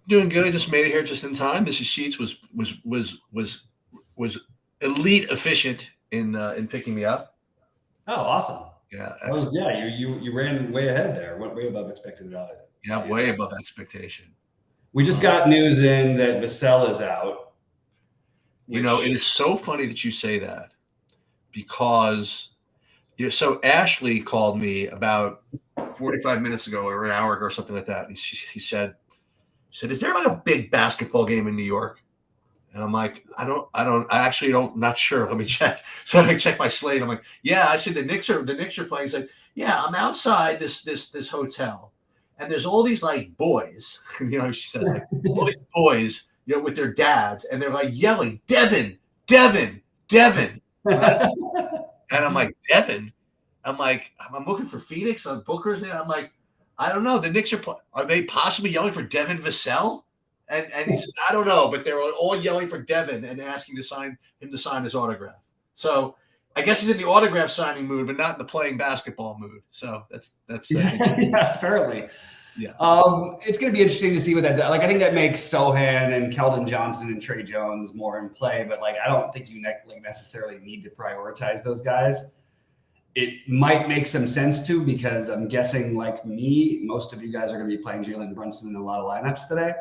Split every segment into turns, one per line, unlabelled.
Doing good. I just made it here just in time. Mrs. Sheets was elite efficient in picking me up.
Oh, awesome.
Yeah,
That was,
excellent.
yeah, you ran way ahead there. Went way above expected
Yeah,
value
way
there.
above expectation.
We just
Uh,
got news in that Vassell is out,
it
which
is so funny that you say that because so Ashley called me about 45 minutes ago or an hour ago or something like that. He said, "Is there like a big basketball game in New York?" And I'm like, I actually don't, not sure. Let me check. So I check my slate. I'm like, yeah, I said the Knicks are playing. He's like, yeah, I'm outside this hotel, and there's all these like boys, she says like all these boys, with their dads, and they're like yelling, Devin, Devin, Devin, right? And I'm like, Devin. I'm like, I'm looking for Phoenix on Booker's. And I'm like, I don't know. The Knicks are they possibly yelling for Devin Vassell? And he said, I don't know, but they're all yelling for Devin and asking him to sign his autograph. So I guess he's in the autograph signing mood, but not in the playing basketball mood. So that's
yeah, apparently.
yeah.
It's going to be interesting to see what that does. Like, I think that makes Sohan and Keldon Johnson and Trey Jones more in play, but like, I don't think you necessarily need to prioritize those guys. It might make some sense to, because I'm guessing, like me, most of you guys are going to be playing Jalen Brunson in a lot of lineups today.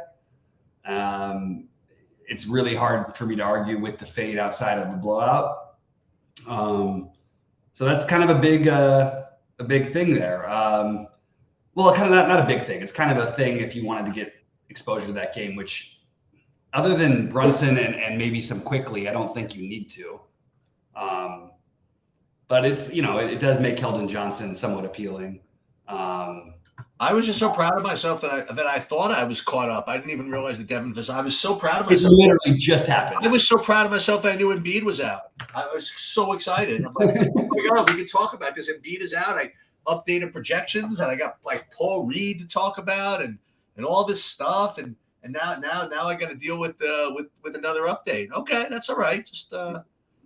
It's really hard for me to argue with the fade outside of the blowout. So that's kind of a big thing there. Well, kind of not a big thing. It's kind of a thing if you wanted to get exposure to that game, which other than Brunson and maybe some Quickly, I don't think you need to. But it's, it does make Keldon Johnson somewhat appealing.
I was just so proud of myself that I thought I was caught up. I didn't even realize that Devin Vassell. I was so proud of
It
myself.
literally just happened.
I was so proud of myself that I knew Embiid was out. I was so excited. I'm like, oh my God, we can talk about this. Embiid is out. I updated projections, and I got like Paul Reed to talk about, and all this stuff, and now I got to deal with another update. Okay, that's all right. Just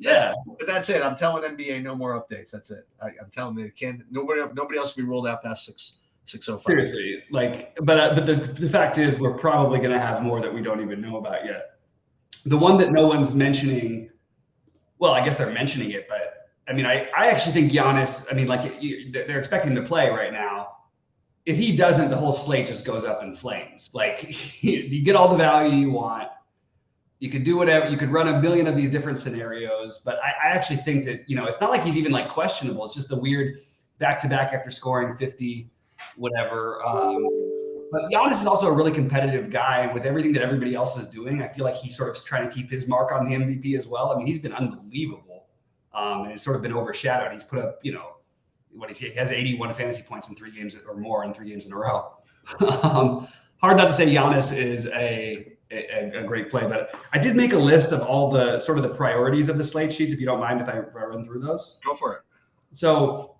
that's it. I'm telling NBA no more updates. That's it. I'm telling them nobody else will be rolled out past 6:05.
Seriously, but the fact is, we're probably going to have more that we don't even know about yet. The one that no one's mentioning, well, I guess they're mentioning it, but I mean, I actually think Giannis, I mean, they're expecting him to play right now. If he doesn't, the whole slate just goes up in flames. Like, you get all the value you want. You could do whatever. You could run a million of these different scenarios, but I actually think that, it's not like he's even like questionable. It's just a weird back-to-back after scoring 50, whatever. But Giannis is also a really competitive guy, and with everything that everybody else is doing, I feel like he's sort of trying to keep his mark on the MVP as well. I mean, he's been unbelievable, and it's sort of been overshadowed. He's put up, he has 81 fantasy points in 3 games or more in 3 games in a row. Hard not to say Giannis is a great play, but I did make a list of all the sort of the priorities of the slate sheets, if you don't mind if I run through those.
Go for it.
So,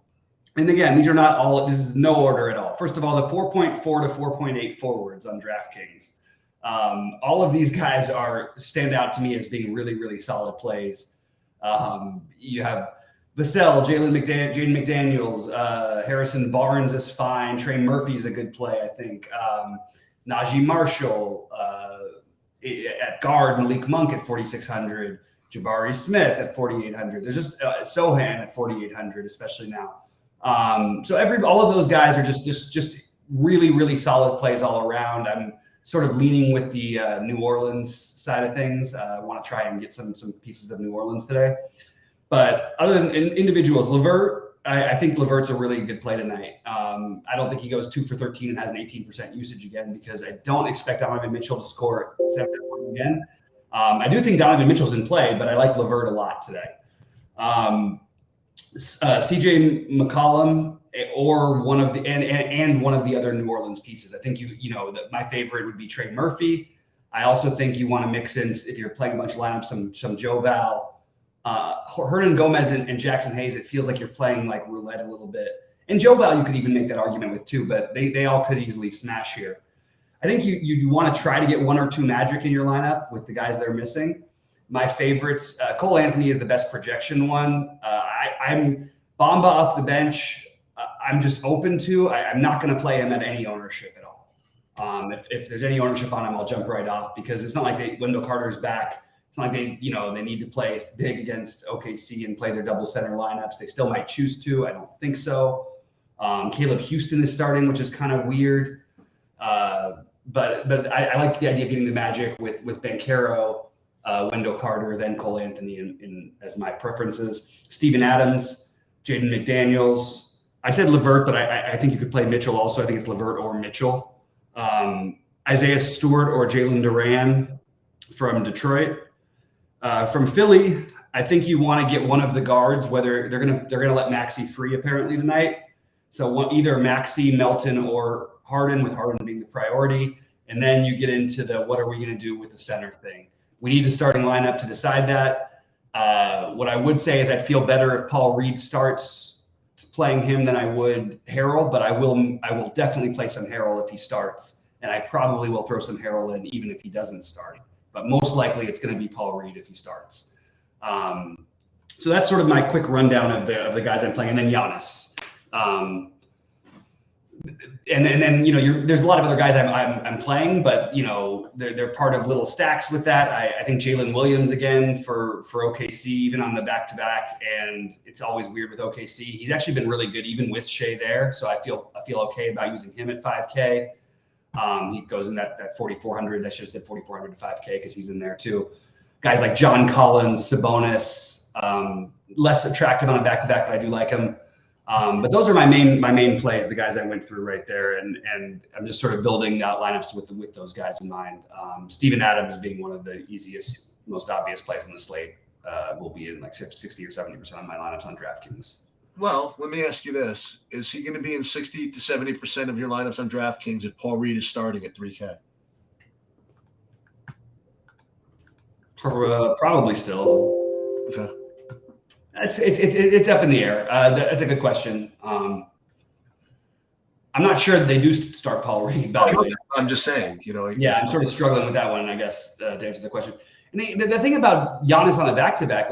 and again, these are not all, this is no order at all. First of all, the 4.4 to 4.8 forwards on DraftKings. All of these guys stand out to me as being really, really solid plays. You have Vassell, Jaden McDaniels, Harrison Barnes is fine. Trey Murphy's a good play, I think. Najee Marshall at guard, Malik Monk at 4,600, Jabari Smith at 4,800. There's just Sohan at 4,800, especially now. So all of those guys are just really, really solid plays all around. I'm sort of leaning with the New Orleans side of things. I want to try and get some pieces of New Orleans today. But other than individuals, LeVert, I think LeVert's a really good play tonight. I don't think he goes 2 for 13 and has an 18% usage again, because I don't expect Donovan Mitchell to score 7 points again. I do think Donovan Mitchell's in play, but I like LeVert a lot today. CJ McCollum or one of the and one of the other New Orleans pieces. I think that my favorite would be Trey Murphy. I also think you want to mix in, if you're playing a bunch of lineups, some Joe Val. Hernan Gomez and Jackson Hayes, it feels like you're playing like roulette a little bit. And Joe Val, you could even make that argument with too, but they all could easily smash here. I think you want to try to get 1 or 2 Magic in your lineup with the guys they're missing. My favorites, Cole Anthony is the best projection one. I'm Bamba off the bench. I'm just open to. I'm not going to play him at any ownership at all. If there's any ownership on him, I'll jump right off because it's not like Wendell Carter's back. It's not like they need to play big against OKC and play their double center lineups. They still might choose to. I don't think so. Caleb Houston is starting, which is kind of weird. But I like the idea of getting the Magic with Banchero, Wendell Carter, then Cole Anthony in as my preferences. Steven Adams, Jaden McDaniels. I said LeVert, but I think you could play Mitchell also. I think it's LeVert or Mitchell. Isaiah Stewart or Jalen Duran from Detroit. From Philly, I think you want to get one of the guards, whether they're gonna let Maxey free apparently tonight. So either Maxey, Melton, or Harden, with Harden being the priority. And then you get into the what are we going to do with the center thing. We need the starting lineup to decide that. What I would say is I'd feel better if Paul Reed starts playing him than I would Harrell, but I will definitely play some Harrell if he starts. And I probably will throw some Harrell in even if he doesn't start. But most likely it's going to be Paul Reed if he starts. So that's sort of my quick rundown of the guys I'm playing. And then Giannis. And then there's a lot of other guys I'm playing, but they're part of little stacks with that. I think Jalen Williams again for OKC, even on the back-to-back, and it's always weird with OKC. He's actually been really good even with Shea there, so I feel okay about using him at 5K. He goes in that 4,400. I should have said 4,400 to 5K because he's in there too. Guys like John Collins, Sabonis, less attractive on a back-to-back, but I do like him. But those are my main plays, the guys I went through right there, and I'm just sort of building out lineups with those guys in mind. Steven Adams being one of the easiest, most obvious plays in the slate will be in like 60 or 70% of my lineups on DraftKings.
Well, let me ask you this: is he going to be in 60 to 70% of your lineups on DraftKings if Paul Reed is starting at 3K?
Probably still.
Okay.
It's up in the air. That's a good question. I'm not sure that they do start Paul Reed. By the way,
I'm just saying,
Yeah, I'm sort of struggling with that one, I guess, to answer the question. And the thing about Giannis on a back-to-back,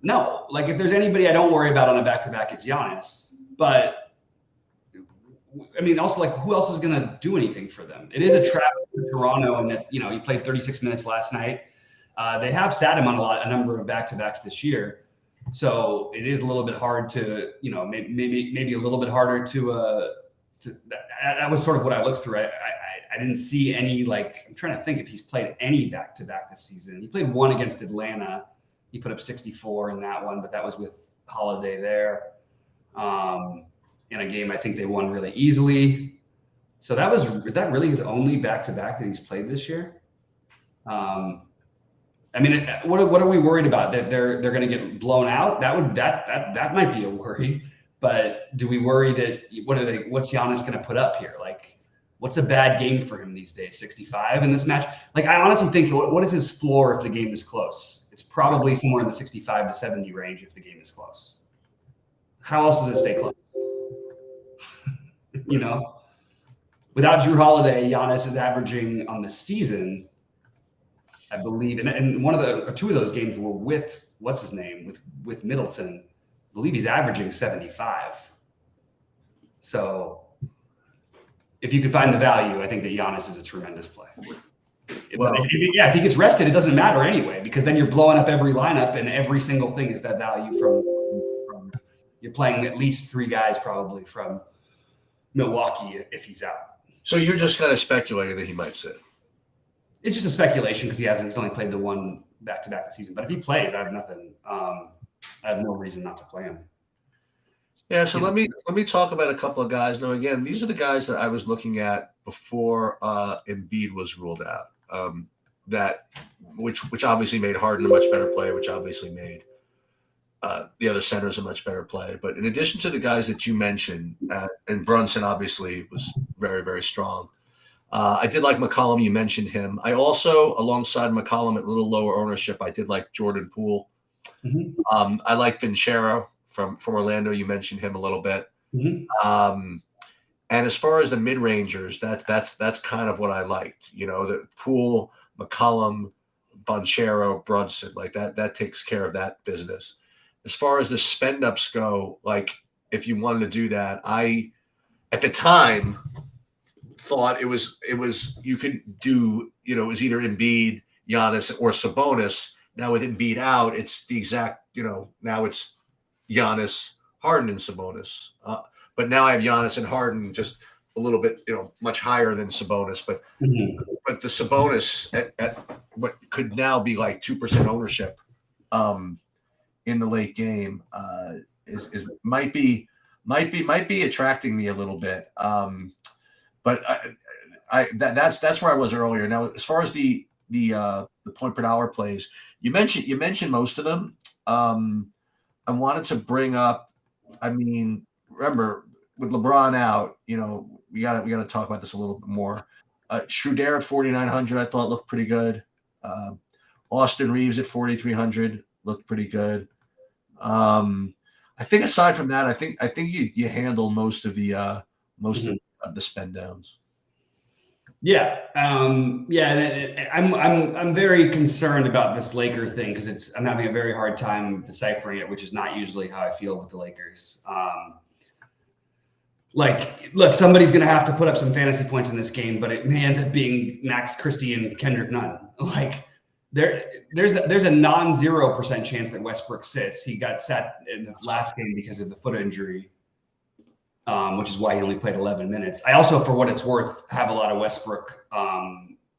no. If there's anybody I don't worry about on a back-to-back, it's Giannis. But, I mean, also, who else is going to do anything for them? It is a trap to Toronto, and he played 36 minutes last night. They have sat him on a number of back-to-backs this year. So it is a little bit hard to, maybe a little bit harder to that was sort of what I looked through. I didn't see any, I'm trying to think if he's played any back-to-back this season. He played one against Atlanta. He put up 64 in that one, but that was with Holiday there. In a game I think they won really easily. So is that really his only back-to-back that he's played this year? I mean, what are we worried about? That they're going to get blown out? That might be a worry. But do we worry that what's Giannis going to put up here? What's a bad game for him these days? 65 in this match? I honestly think what is his floor if the game is close? It's probably somewhere in the 65 to 70 range if the game is close. How else does it stay close? Without Drew Holiday, Giannis is averaging on the season, I believe, and two of those games were with what's his name with Middleton. I believe he's averaging 75. So if you could find the value, I think that Giannis is a tremendous play. If he gets rested, it doesn't matter anyway, because then you're blowing up every lineup, and every single thing is that value from you're playing at least three guys probably from Milwaukee if he's out. So
you're just kind of speculating that he might sit.
It's just a speculation because he's only played the one back-to-back this season. But if he plays, I have nothing. I have no reason not to play him.
Yeah, so let me talk about a couple of guys. Now, again, these are the guys that I was looking at before Embiid was ruled out. Which obviously made Harden a much better play, which obviously made the other centers a much better play. But in addition to the guys that you mentioned, and Brunson obviously was very, very strong. I did like McCollum. You mentioned him. I also, alongside McCollum at a little lower ownership, I did like Jordan Poole. Mm-hmm. I like Banchero from Orlando. You mentioned him a little bit. Mm-hmm. And as far as the mid-rangers, that's kind of what I liked. The Poole, McCollum, Banchero, Brunson, that takes care of that business. As far as the spend-ups go, if you wanted to do that, at the time, thought it was you could do, it was either Embiid, Giannis, or Sabonis. Now with Embiid out, it's the exact, now it's Giannis, Harden, and Sabonis. But now I have Giannis and Harden just a little bit, much higher than Sabonis. But but the Sabonis at what could now be like 2% ownership in the late game is might be attracting me a little bit. But that's where I was earlier. Now, as far as the point per dollar plays, you mentioned most of them. I wanted to bring up. I mean, remember with LeBron out, we got to talk about this a little bit more. Schroeder at 4,900, I thought looked pretty good. Austin Reeves at 4,300 looked pretty good. I think aside from that, I think you handle most of the of the spend downs.
Yeah. I'm very concerned about this Laker thing because I'm having a very hard time deciphering it, which is not usually how I feel with the Lakers. Look, somebody's going to have to put up some fantasy points in this game, but it may end up being Max Christie and Kendrick Nunn. There's a non-0% chance that Westbrook sits. He got sat in the last game because of the foot injury, which is why he only played 11 minutes. I also, for what it's worth, have a lot of Westbrook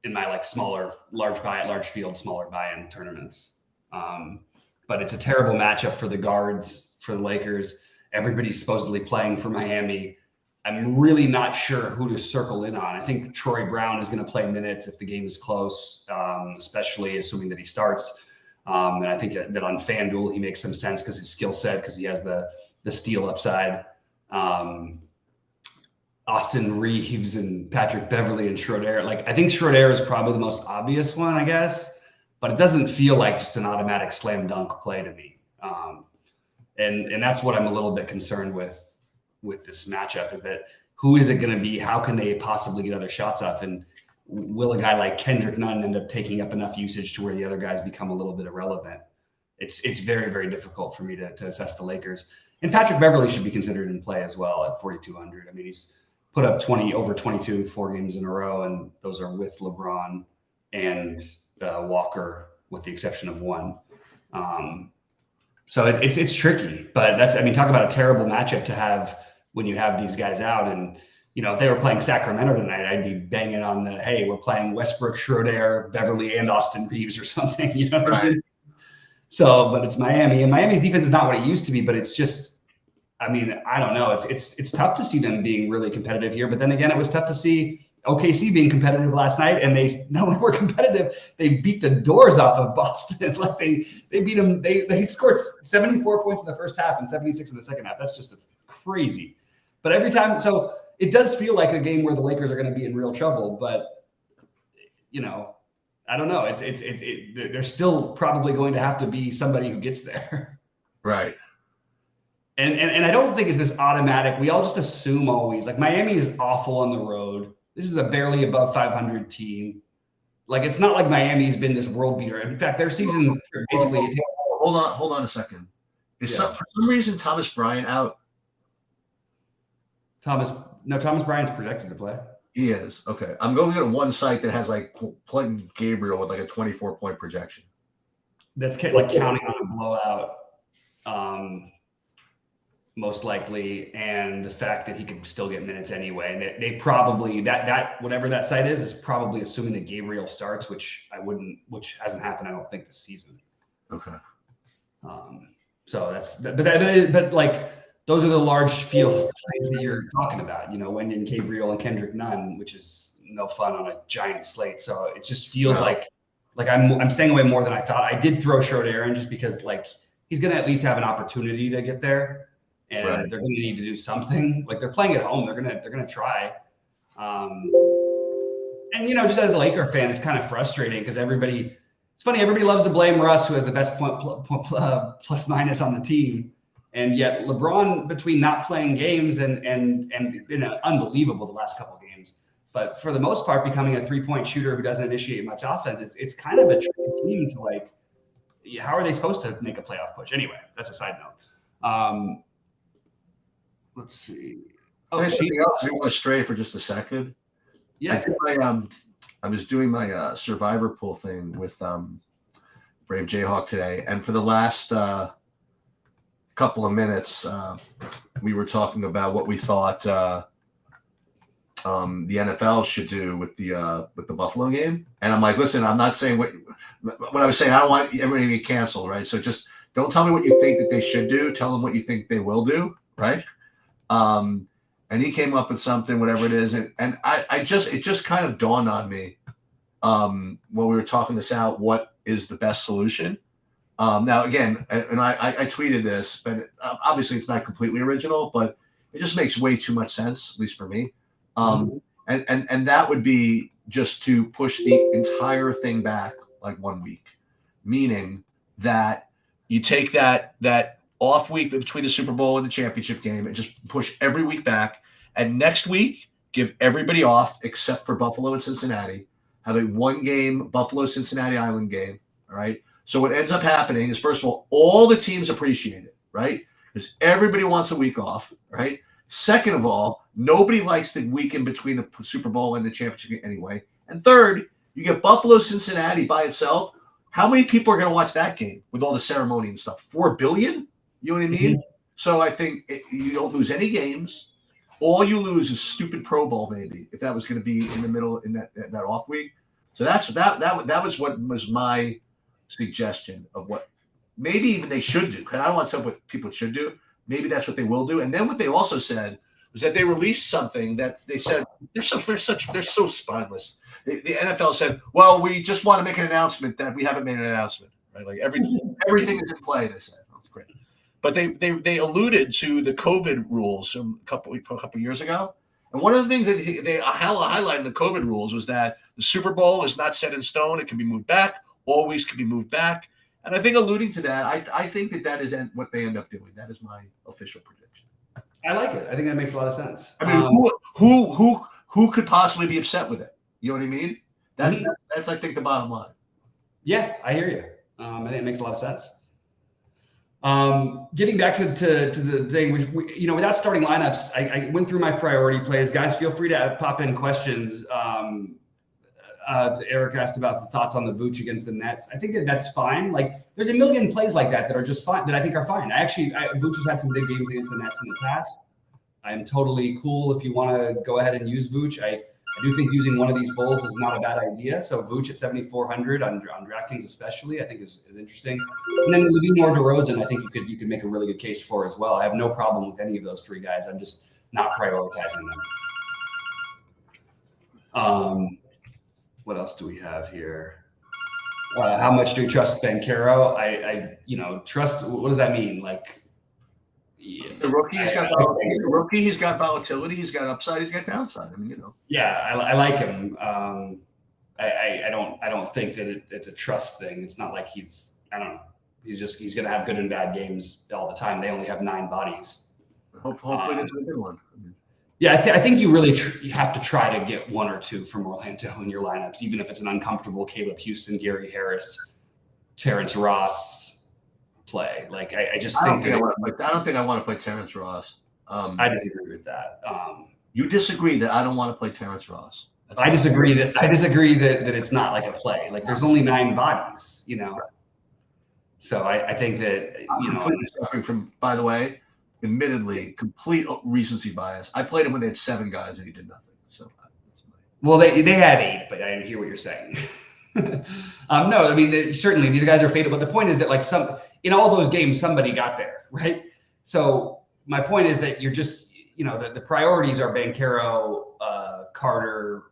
in my smaller, large field, smaller buy-in tournaments. But it's a terrible matchup for the guards for the Lakers. Everybody's supposedly playing for Miami. I'm really not sure who to circle in on. I think Troy Brown is going to play minutes if the game is close, especially assuming that he starts. And I think that on FanDuel, he makes some sense because his skill set, because he has the steal upside. Austin Reeves and Patrick Beverly and Schroeder. I think Schroeder is probably the most obvious one, I guess, but it doesn't feel like just an automatic slam dunk play to me. And that's what I'm a little bit concerned with this matchup, is that who is it going to be? How can they possibly get other shots off? And will a guy like Kendrick Nunn end up taking up enough usage to where the other guys become a little bit irrelevant? It's very, very difficult for me to assess the Lakers. And Patrick Beverly should be considered in play as well at 4,200. I mean, he's put up over 22 4 games in a row, and those are with LeBron and Walker, with the exception of one. So it's tricky, but talk about a terrible matchup to have when you have these guys out. And, if they were playing Sacramento tonight, I'd be banging on hey, we're playing Westbrook, Schroeder, Beverly, and Austin Reeves or something, what I mean? So, but it's Miami, and Miami's defense is not what it used to be, but it's just, I don't know. It's tough to see them being really competitive here, but then again, it was tough to see OKC being competitive last night, and they not only were competitive, they beat the doors off of Boston. They beat them. They scored 74 points in the first half and 76 in the second half. That's just crazy. But every time, so it does feel like a game where the Lakers are going to be in real trouble. But I don't know. There's still probably going to have to be somebody who gets there,
right?
And I don't think it's this automatic. We all just assume always Miami is awful on the road. This is a barely above 500 team. It's not like Miami's been this world beater. In fact, their season basically.
Hold on a second. For some reason Thomas Bryant out? Thomas
Bryant's projected to play.
He is. Okay. I'm going to one site that has plug Gabriel with a 24-point projection.
That's counting on a blowout. Most likely, and the fact that he could still get minutes anyway. And they probably that whatever that site is probably assuming that Gabriel starts, which hasn't happened, I don't think, this season.
Okay.
So but those are the large field plays that you're talking about, Wenyen Gabriel and Kendrick Nunn, which is no fun on a giant slate. So it just feels like I'm staying away more than I thought. I did throw Schroeder in just because he's going to at least have an opportunity to get there. And they're going to need to do something. They're playing at home. They're going to try. And just as a Laker fan, it's kind of frustrating because everybody loves to blame Russ, who has the best point plus minus on the team. And yet LeBron, between not playing games and been unbelievable the last couple of games, but for the most part, becoming a 3-point shooter who doesn't initiate much offense, it's kind of a tricky team to how are they supposed to make a playoff push? Anyway, that's a side note. Let's see.
Something else we want to stray for just a second.
Yeah.
I was doing my Survivor pool thing with Brave Jayhawk today, and for the last couple of minutes, we were talking about what we thought the NFL should do with the Buffalo game. And I'm like, listen, I'm not saying what I was saying. I don't want everybody to get canceled, right? So just don't tell me what you think that they should do. Tell them what you think they will do, right? And he came up with something, whatever it is, and it just kind of dawned on me when we were talking this out, what is the best solution? Now, again, and I tweeted this, but obviously it's not completely original, but it just makes way too much sense, at least for me. And that would be just to push the entire thing back like 1 week, meaning that you take that off week between the Super Bowl and the championship game and just push every week back. And next week, give everybody off except for Buffalo and Cincinnati. Have a 1-game Buffalo-Cincinnati Island game, all right? So what ends up happening is, first of all the teams appreciate it, right? Because everybody wants a week off, right? Second of all, nobody likes the week in between the Super Bowl and the championship game anyway. And third, you get Buffalo-Cincinnati by itself. How many people are going to watch that game with all the ceremony and stuff? 4 billion? You know what I mean? Mm-hmm. So I think you don't lose any games. All you lose is stupid Pro Bowl, maybe, if that was going to be in the middle in that off week. So that was what was my suggestion of what maybe even they should do. Because I don't want to say what people should do. Maybe that's what they will do. And then what they also said was that they released something that they said they're so spineless. The NFL said, well, we just want to make an announcement that we haven't made an announcement. Right? Like everything is in play, they said. Oh, great. But they alluded to the COVID rules from a couple of years ago. And one of the things that they highlighted in the COVID rules was that the Super Bowl is not set in stone. It can be moved back. All weeks can be moved back. And I think alluding to that, I think that is what they end up doing. That is my official prediction.
I like it. I think that makes a lot of sense.
I mean, who could possibly be upset with it? You know what I mean? That's I think the bottom line.
Yeah, I hear you. I think it makes a lot of sense. Getting back to the thing, without starting lineups, I went through my priority plays. Guys, feel free to pop in questions. Eric asked about the thoughts on the Vooch against the Nets. I think that's fine. Like, there's a million plays like that are just fine, that I think are fine. Vooch has had some big games against the Nets in the past. I'm totally cool if you want to go ahead and use Vooch. I do think using one of these bulls is not a bad idea. So Vooch at 7,400 on DraftKings especially, I think is interesting. And then Levine or DeRozan, I think you could make a really good case for as well. I have no problem with any of those three guys. I'm just not prioritizing them. What else do we have here? How much do we trust Banchero? I trust. What does that mean? Like,
yeah. The rookie, he's got volatility, he's got upside, he's got downside. I mean,
Yeah, I like him. I don't think that it's a trust thing. It's not like he's going to have good and bad games all the time. They only have 9 bodies.
Hopefully that's a good one.
Yeah, I think you really you have to try to get 1 or 2 from Orlando in your lineups, even if it's an uncomfortable Caleb Houston, Gary Harris, Terrence Ross play. Like, I don't think
I want to play Terrence Ross.
I disagree with that.
You disagree that I don't want to play Terrence Ross.
I disagree that it's not like a play. Like, there's only 9 bodies, So I think that
I'm completely suffering from, by the way, admittedly, complete recency bias. I played him when they had 7 guys and he did nothing. So
well, they had 8, but I hear what you're saying. No, I mean, certainly these guys are faded. But the point is that, like, in all those games, somebody got there, right? So my point is that you're just, the priorities are Banchero, Carter,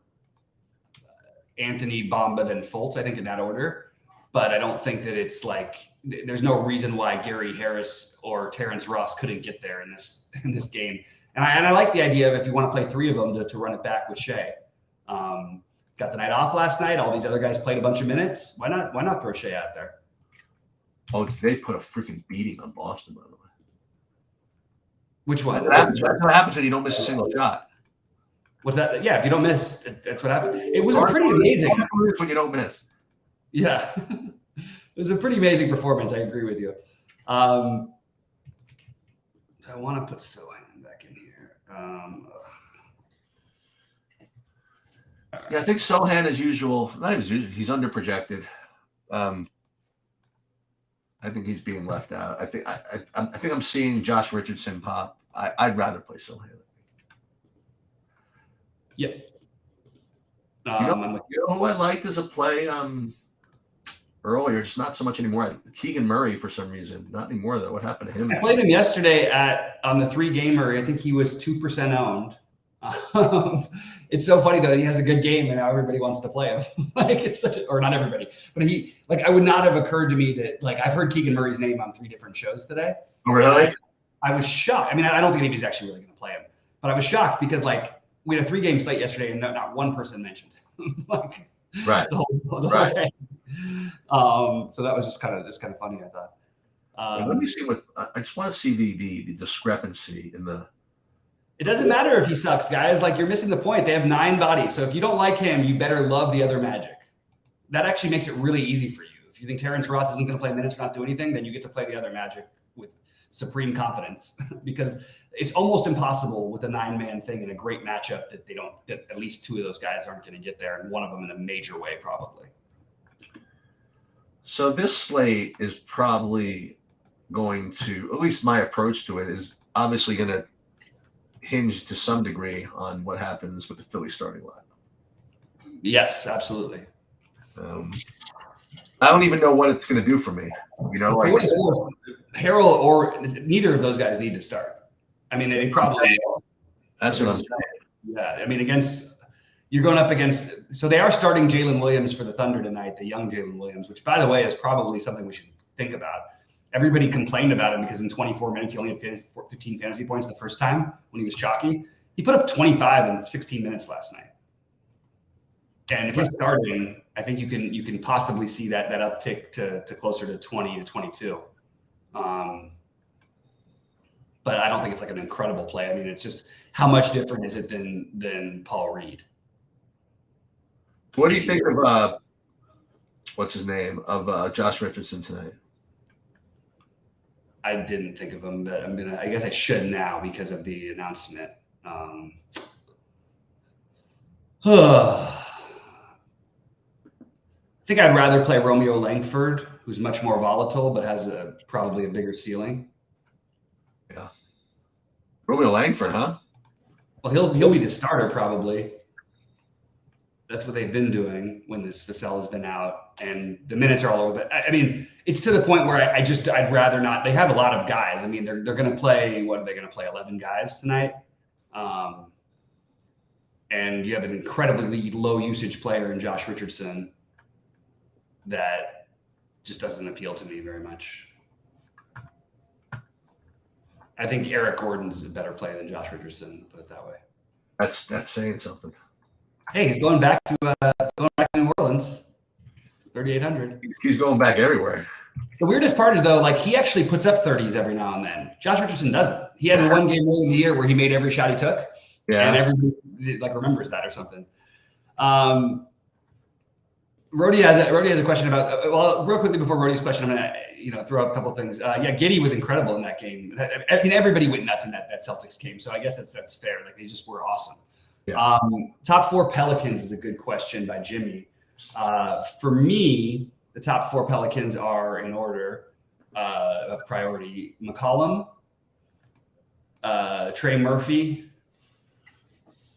Anthony, Bamba, then Fultz, I think, in that order. But I don't think that it's like there's no reason why Gary Harris or Terrence Ross couldn't get there in this game. And I like the idea of, if you want to play 3 of them, to run it back with Shea. Got the night off last night. All these other guys played a bunch of minutes. Why not throw Shea out there?
Oh, they put a freaking beating on Boston, by the way.
Which one?
That's what happens when you don't miss a single shot.
What's that? Yeah, if you don't miss, that's what happened. It was pretty amazing.
When you don't miss.
Yeah. It was a pretty amazing performance. I agree with you. So I want to put Sohan back in here.
Yeah, I think Sohan, as usual, not as usual, he's underprojected. I think he's being left out. I think I'm seeing Josh Richardson pop. I'd rather play Sohan.
Yeah.
You know who I liked as a play earlier, just not so much anymore. Keegan Murray for some reason. Not anymore though. What happened to him?
I played him yesterday on the 3-gamer. I think he was 2% owned. It's so funny though. He has a good game and now everybody wants to play him. Like it's or not everybody, but I would not have occurred to me that I've heard Keegan Murray's name on 3 different shows today.
Oh, really?
I was shocked. I mean, I don't think anybody's actually really going to play him, but I was shocked because we had a 3-game slate yesterday and not one person mentioned
right.
the whole thing. So that was just kind of funny, I thought.
Let me see I just want to see the discrepancy in the.
It doesn't matter if he sucks, guys. You're missing the point. They have 9 bodies. So if you don't like him, you better love the other Magic. That actually makes it really easy for you. If you think Terrence Ross isn't going to play minutes or not do anything, then you get to play the other Magic with supreme confidence because it's almost impossible with a 9-man thing in a great matchup that at least 2 of those guys aren't going to get there, and one of them in a major way probably.
So this slate is probably going to, at least my approach to it is obviously going to hinge to some degree on what happens with the Philly starting lineup.
Yes, absolutely.
I don't even know what it's going to do for me.
Harrell or neither of those guys need to start. I mean, they probably.
That's what I'm saying.
Yeah, I mean, you're going up against. So they are starting Jalen Williams for the Thunder tonight, the young Jalen Williams, which, by the way, is probably something we should think about. Everybody complained about him because in 24 minutes, he only had 15 fantasy points the first time when he was chalky. He put up 25 in 16 minutes last night. And if he's starting, I think you can possibly see that uptick to closer to 20 to 22. But I don't think it's an incredible play. I mean, it's just how much different is it than Paul Reed?
What do you think of what's his name of Josh Richardson tonight?
I didn't think of him, but I guess I should now because of the announcement. I think I'd rather play Romeo Langford, who's much more volatile, but has probably a bigger ceiling.
Yeah. Romeo Langford, huh?
Well, he'll be the starter probably. That's what they've been doing when this Vassell has been out, and the minutes are all over. But I mean, it's to the point where I'd rather not. They have a lot of guys. I mean, they're going to play. What are they going to play? 11 guys tonight, and you have an incredibly low usage player in Josh Richardson that just doesn't appeal to me very much. I think Eric Gordon's a better player than Josh Richardson. Put it that way.
That's saying something.
Hey, he's going back to New Orleans. 3,800.
He's going back everywhere.
The weirdest part is though, he actually puts up 30s every now and then. Josh Richardson doesn't. He had one game early in the year where he made every shot he took.
Yeah.
And everybody remembers that or something. Rody has a question about. Well, real quickly before Rody's question, I'm gonna throw out a couple of things. Giddey was incredible in that game. I mean, everybody went nuts in that Celtics game, so I guess that's fair. They just were awesome. Yeah. Top 4 Pelicans is a good question by Jimmy. For me, the top 4 Pelicans are in order of priority: McCollum, Trey Murphy,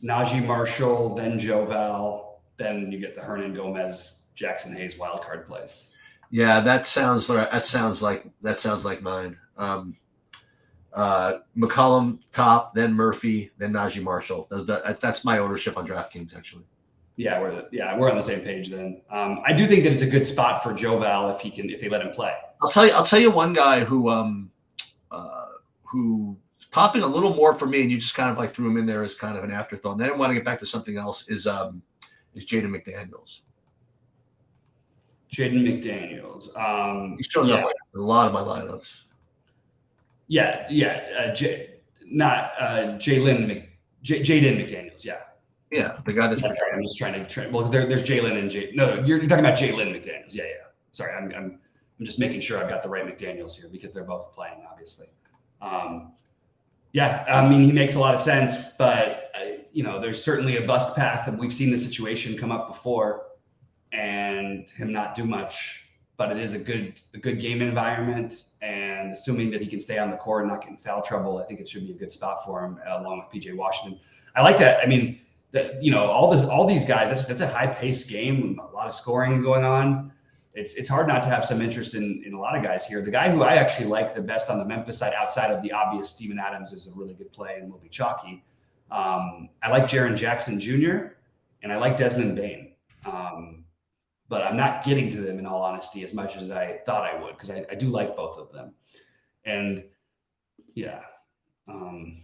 Najee Marshall, then Joval, then you get the Hernan Gomez, Jackson Hayes wildcard place.
Yeah, that sounds like mine. McCollum top, then Murphy, then Najee Marshall. That's my ownership on DraftKings actually.
Yeah, we're on the same page then. I do think that it's a good spot for Joval if they let him play.
I'll tell you one guy who's popping a little more for me, and you just kind of threw him in there as kind of an afterthought. And I didn't want to get back to something else. Is Jaden McDaniels.
Jaden McDaniels.
He's showing up in a lot of my lineups.
Jaden McDaniels.
Yeah, the guy that's.
Sorry, I'm just trying to. Well, there's Jalen and Jay. No, you're talking about Jalen McDaniels. Yeah. Sorry, I'm just making sure I've got the right McDaniels here because they're both playing, obviously. Yeah, I mean, he makes a lot of sense, but there's certainly a bust path, and we've seen the situation come up before, and him not do much. But it is a good game environment, and assuming that he can stay on the court and not get in foul trouble, I think it should be a good spot for him, along with PJ Washington. I like that. I mean, all these guys. That's a high paced game, a lot of scoring going on. It's hard not to have some interest in a lot of guys here. The guy who I actually like the best on the Memphis side, outside of the obvious Steven Adams, is a really good play and will be chalky. I like Jaren Jackson Jr. and I like Desmond Bane. But I'm not getting to them, in all honesty, as much as I thought I would, because I do like both of them. And yeah. And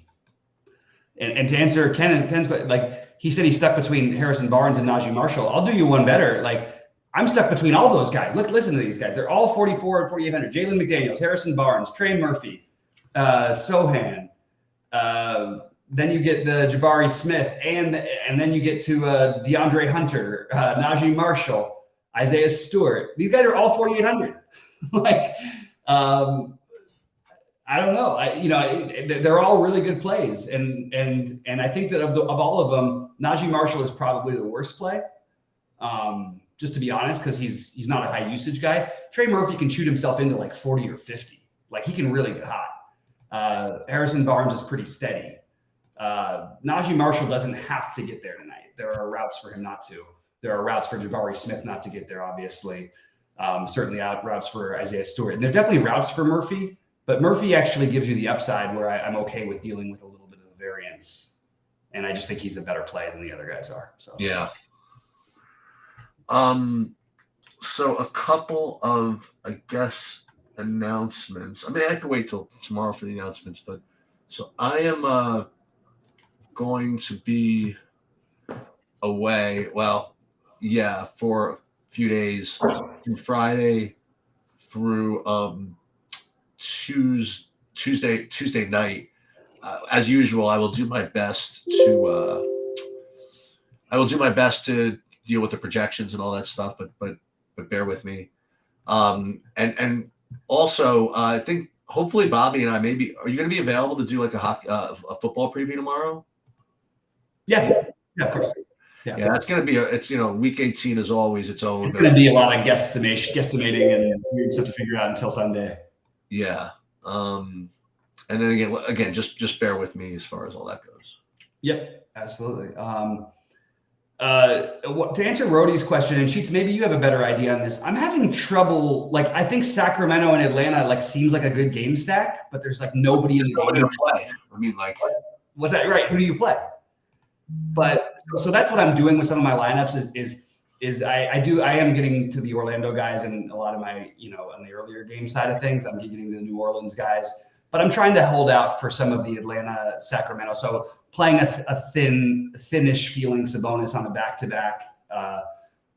to answer Ken's, like, he said he's stuck between Harrison Barnes and Najee Marshall. I'll do you one better. Like, I'm stuck between all those guys. Listen to these guys. They're all 44 and 4,800. Jalen McDaniels, Harrison Barnes, Trey Murphy, Sohan. Then you get the Jabari Smith, and then you get to DeAndre Hunter, Najee Marshall, Isaiah Stewart. These guys are all 4,800. Like, I don't know. They're all really good plays, and I think that of all of them, Najee Marshall is probably the worst play. Just to be honest, because he's not a high usage guy. Trey Murphy can shoot himself into like 40 or 50. Like, he can really get hot. Harrison Barnes is pretty steady. Najee Marshall doesn't have to get there tonight. There are routes for him not to. There are routes for Jabari Smith not to get there, obviously. Certainly routes for Isaiah Stewart. And there are definitely routes for Murphy, but Murphy actually gives you the upside where I'm okay with dealing with a little bit of the variance. And I just think he's a better play than the other guys are. So
yeah. So a couple of, I guess, announcements. I mean, I could wait till tomorrow for the announcements, but so I am going to be away. Well, yeah, for a few days, from Friday through Tuesday night. As usual, I will do my best to deal with the projections and all that stuff, but bear with me. And also, I think hopefully Bobby and I, maybe, are you going to be available to do like a football preview tomorrow?
Yeah, of course.
Yeah, that's going to be it's week 18 is always its own.
It's going to be a lot of guesstimating and weird stuff to figure out until Sunday.
Yeah. And then again, just bear with me as far as all that goes.
Yep, absolutely. To answer Rhodey's question, and Sheets, maybe you have a better idea on this. I'm having trouble. Like, I think Sacramento and Atlanta seems like a good game stack, but there's nobody in the
nobody
game
to play. I mean,
was that right? Who do you play? But so that's what I'm doing with some of my lineups is I am getting to the Orlando guys and a lot of my on the earlier game side of things. I'm getting to the New Orleans guys, but I'm trying to hold out for some of the Atlanta, Sacramento. So playing a thinnish feeling Sabonis on a back-to-back.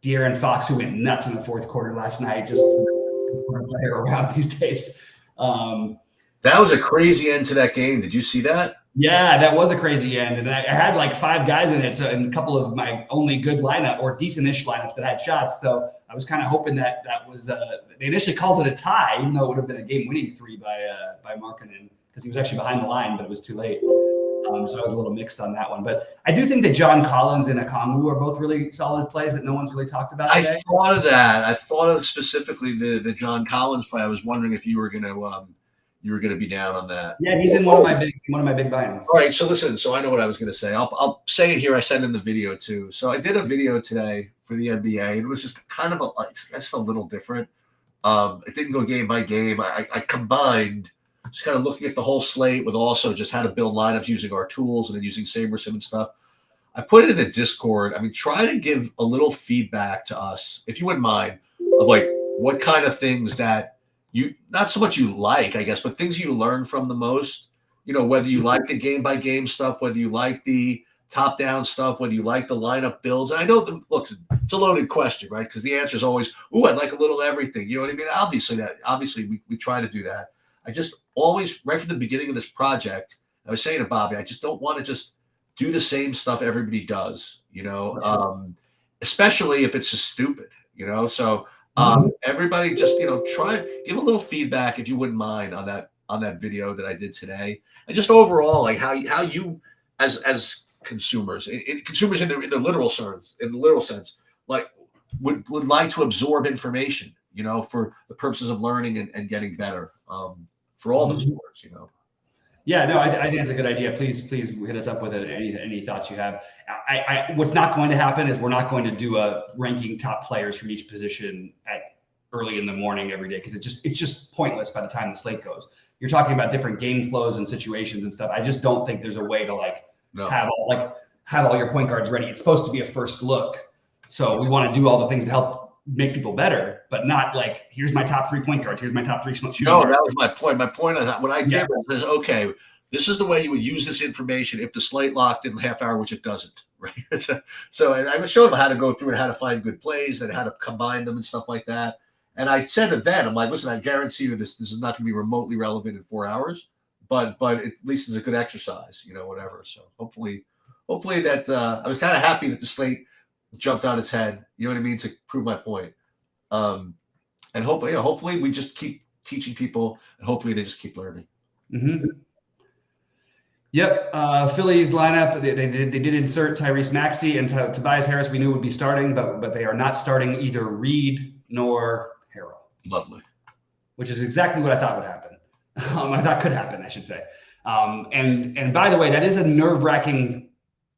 De'Aaron Fox, who went nuts in the fourth quarter last night, just play around these days.
That was a crazy end to that game. Did you see that?
Yeah, that was a crazy end. And I had 5 guys in it, so and a couple of my only good lineup or decent-ish lineups that had shots. So I was kind of hoping that was they initially called it a tie, even though it would have been a game-winning 3 by Markkanen, because he was actually behind the line, but it was too late. So I was a little mixed on that one. But I do think that John Collins and Okongwu are both really solid plays that no one's really talked about today.
I thought of that. I thought of specifically the John Collins play. I was wondering if you were going to be down on that.
Yeah, he's in one of my big buy-ins.
All right, so listen. So I know what I was going to say. I'll say it here. I sent in the video too. So I did a video today for the NBA. It was just kind of a little different. It didn't go game by game. I combined just kind of looking at the whole slate with also just how to build lineups using our tools and then using SaberSim and stuff. I put it in the Discord. I mean, try to give a little feedback to us, if you wouldn't mind, of what kind of things that you, not so much you like, I guess, but things you learn from the most, whether you like the game by game stuff, whether you like the top down stuff, whether you like the lineup builds. And I know it's a loaded question, right? Because the answer is always, I'd like a little everything. You know what I mean? Obviously we try to do that. I just always, right from the beginning of this project, I was saying to Bobby, I just don't want to just do the same stuff everybody does, especially if it's just stupid, So everybody just, try give a little feedback if you wouldn't mind on on that video that I did today, and just overall, like how you as consumers, consumers in the literal sense, like would like to absorb information, for the purposes of learning and getting better, for all the sports,
Yeah, no, I think it's a good idea. Please hit us up with it. Any thoughts you have. What's not going to happen is we're not going to do a ranking top players from each position at early in the morning every day, because it's just pointless by the time the slate goes. You're talking about different game flows and situations and stuff. I just don't think there's a way to have all your point guards ready. It's supposed to be a first look, so we want to do all the things to help make people better, but not like, here's my top 3 point guards, here's my top 3 shooting
No,
guards.
that was my point. My point is what I did was, okay, this is the way you would use this information if the slate locked in a half hour, which it doesn't, right? So I was showing them how to go through and how to find good plays and how to combine them and stuff like that. And I said to them, I'm like, listen, I guarantee you this is not going to be remotely relevant in 4 hours, but at least it's a good exercise, whatever. So hopefully that I was kind of happy that the slate jumped on its head, you know what I mean, to prove my point. And hopefully we just keep teaching people, and hopefully they just keep learning.
Mm-hmm. Yep. Phillies lineup, they did insert Tyrese Maxey and Tobias Harris. We knew would be starting, but they are not starting either Reed nor Harrell.
Lovely.
Which is exactly what I thought would happen. I thought could happen, I should say. And by the way, that is a nerve-wracking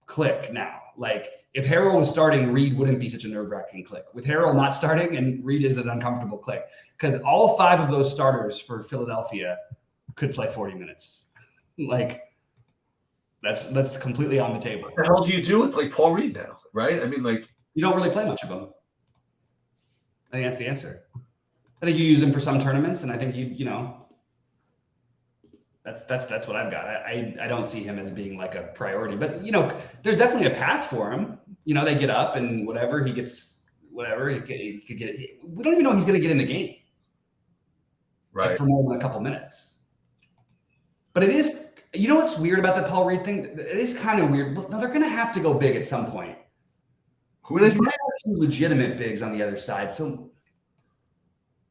click now. Like, if Harrell was starting, Reed wouldn't be such a nerve-wracking click. With Harrell not starting, and Reed is an uncomfortable click, because all 5 of those starters for Philadelphia could play 40 minutes. Like, that's completely on the table.
What the hell do you do with Paul Reed now, right? I mean,
you don't really play much of him. I think that's the answer. I think you use him for some tournaments, and I think that's what I've got. I don't see him as being like a priority, but there's definitely a path for him. They get up and whatever he gets, whatever he could get. We don't even know he's going to get in the game,
right,
for more than a couple minutes. But it is. What's weird about the Paul Reed thing? It is kind of weird. No, they're going to have to go big at some point.
Who are they?
Two legitimate bigs on the other side. So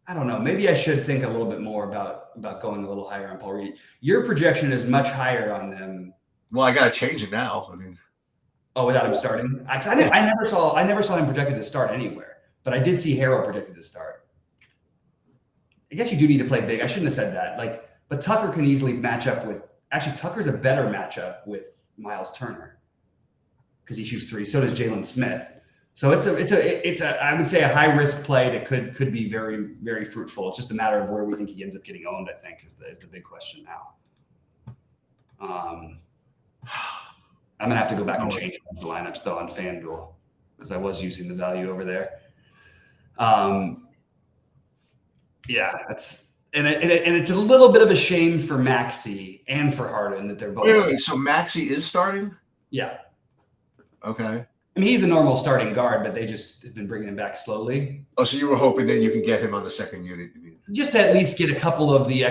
I don't know. Maybe I should think a little bit more about going a little higher on Paul Reed. Your projection is much higher on them.
Well, I got to change it now. I mean,
without him starting, I never saw him projected to start anywhere, but I did see Harrell projected to start. I guess you do need to play big. I shouldn't have said that. But Tucker can easily match up with. Actually, Tucker's a better matchup with Miles Turner because he shoots 3. So does Jalen Smith. So it's a I would say a high risk play that could be very, very fruitful. It's just a matter of where we think he ends up getting owned, I think, is the big question now. I'm gonna have to go back and change the lineups though on FanDuel, because I was using the value over there. And it's a little bit of a shame for Maxey and for Harden that they're both.
Wait, so Maxey is starting?
Yeah.
Okay.
I mean, he's the normal starting guard, but they just have been bringing him back slowly.
Oh, so you were hoping that you could get him on the second unit?
Just to at least get a couple of the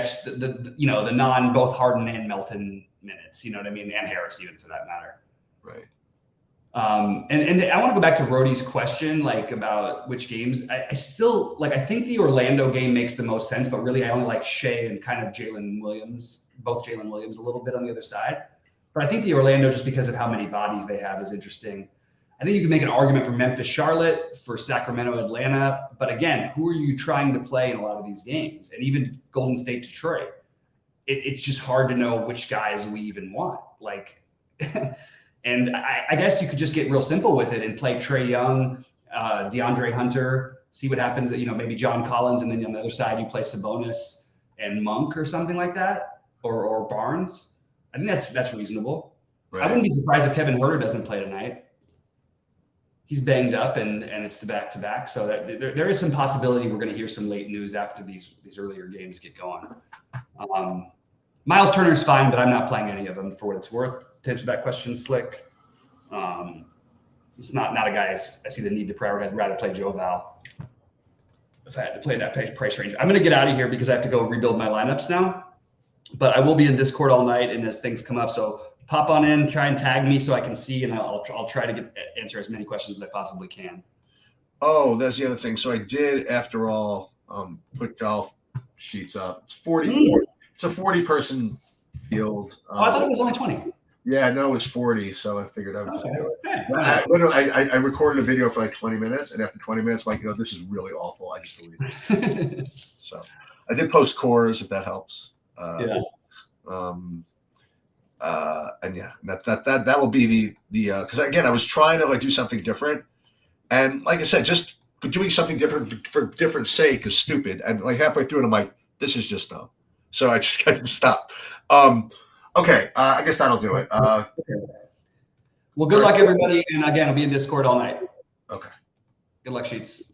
non both Harden and Melton minutes. You know what I mean, and Harris even for that matter.
Right.
And I want to go back to Rhodey's question, about which games. I still I think the Orlando game makes the most sense, but really I only like Shea and kind of Jalen Williams, both Jalen Williams a little bit on the other side. But I think the Orlando, just because of how many bodies they have, is interesting. I think you can make an argument for Memphis, Charlotte, for Sacramento, Atlanta. But again, who are you trying to play in a lot of these games? And even Golden State, Detroit. It's just hard to know which guys we even want. And I guess you could just get real simple with it and play Trae Young, DeAndre Hunter, see what happens. Maybe John Collins, and then on the other side you play Sabonis and Monk or something like that, or Barnes. I think that's reasonable. Right. I wouldn't be surprised if Kevin Huerter doesn't play tonight. He's banged up, and it's the back-to-back. So that there is some possibility we're going to hear some late news after these earlier games get going. Miles Turner's fine, but I'm not playing any of them for what it's worth. To answer that question, Slick. It's not a guy I see the need to prioritize. I'd rather play Joe Val if I had to play that price range. I'm going to get out of here because I have to go rebuild my lineups now. But I will be in Discord all night, and as things come up, so pop on in, try and tag me so I can see, and I'll try to answer as many questions as I possibly can.
Oh, that's the other thing. So I did, after all, put golf sheets up. It's It's a 40-person field.
Oh, I thought it was only 20.
Yeah, no, it's 40, so I figured I would just do it.
Hey,
I recorded a video for like 20 minutes, and after 20 minutes, I'm like, this is really awful. I just deleted it. So I did post cores, if that helps.
Yeah.
And yeah, that will be the because again, I was trying to like do something different, and like I said, just doing something different for different sake is stupid. And like halfway through it, I'm like, this is just dumb. So I just got to stop. Okay, I guess that'll do it.
Well, good luck, everybody. And again, I'll be in Discord all night.
Okay.
Good luck, Sheets.